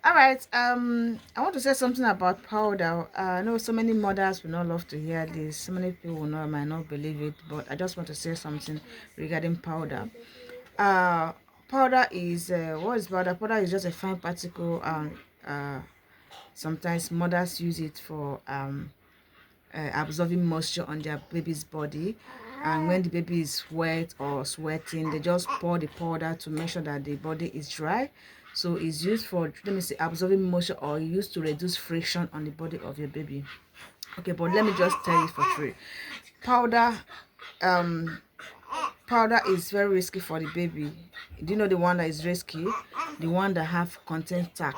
All right. I want to say something about powder. I know so many mothers will not love to hear this. So many people will not might not believe it, but I just want to say something regarding powder. Uh, Powder is what is powder? Powder is just a fine particle. Sometimes mothers use it for absorbing moisture on their baby's body, and when the baby is wet or sweating, they just pour the powder to make sure that the body is dry. So it's used for, let me say, absorbing moisture, or used to reduce friction on the body of your baby. Okay, but let me just tell you for free, powder um powder is very risky for the baby. Do you know the one that is risky? The one that have content tack.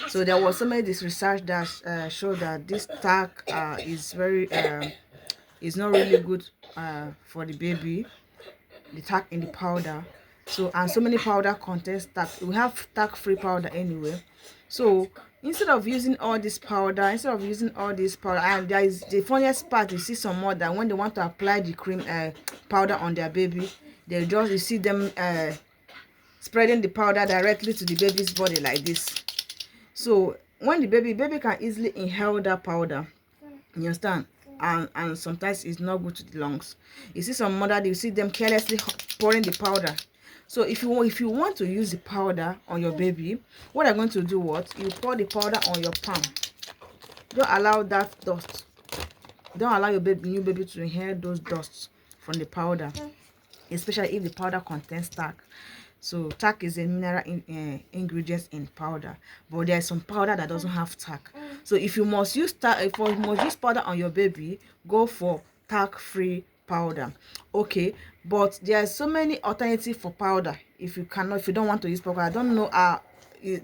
So there was so many this research that showed that this tack is very is not really good for the baby, the tack in the powder. So, and so many powder contains tack. We have tack free powder anyway. So instead of using all this powder, and there is the funniest part, you see some mother when they want to apply the cream powder on their baby, they just, you see them spreading the powder directly to the baby's body like this. So when the baby can easily inhale that powder, you understand, and sometimes it's not good to the lungs. You see some mother, you see them carelessly pouring the powder. So if you want to use the powder on your baby, what I'm going to do, what you pour the powder on your palm. Don't allow that dust, don't allow your new baby to inhale those dusts from the powder, especially if the powder contains talc. So talc is a mineral ingredient in powder, but there's some powder that doesn't have talc. So if you must use powder on your baby, go for talc free powder. Okay, but there's so many alternatives for powder. If you don't want to use powder, I don't know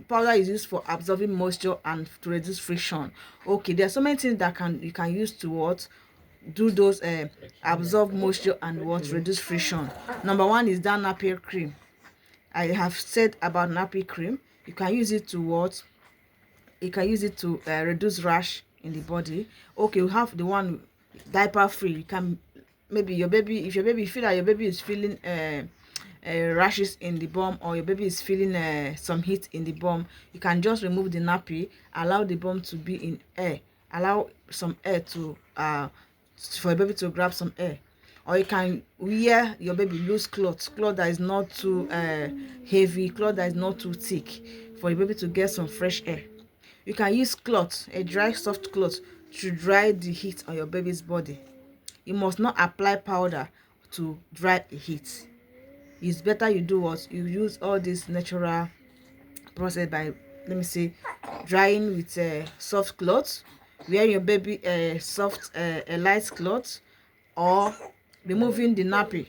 powder is used for absorbing moisture and to reduce friction. Okay, there's so many things that you can use to what do those absorb moisture and what reduce friction. Number one is that nappy cream. I have said about nappy cream. You can use it to what? You can use it to reduce rash in the body. Okay, we have the one diaper free. You can, maybe your baby, if your baby feel that your baby is feeling rashes in the bum, or your baby is feeling some heat in the bum, you can just remove the nappy, allow the bum to be in air, allow some air to for your baby to grab some air. Or you can wear your baby loose cloth that is not too heavy, cloth that is not too thick, for your baby to get some fresh air. You can use cloth, a dry soft cloth, to dry the heat on your baby's body. You must not apply powder to dry the heat. It's better you do what? You use all this natural process by, let me say, drying with a soft cloth, wearing your baby a soft a light cloth, or removing the nappy.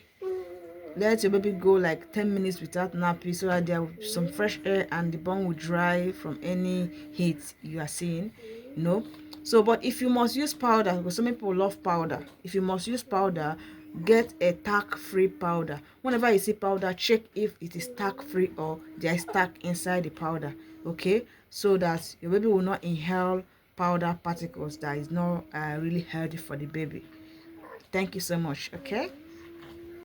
Let your baby go like 10 minutes without nappy, so that there will be some fresh air and the bone will dry from any heat you are seeing, you know. So but if you must use powder, because some people love powder, if you must use powder, get a talc free powder. Whenever you see powder, check if it is talc free or there is talc inside the powder. Okay, so that your baby will not inhale powder particles that is not really healthy for the baby. Thank you so much. Okay.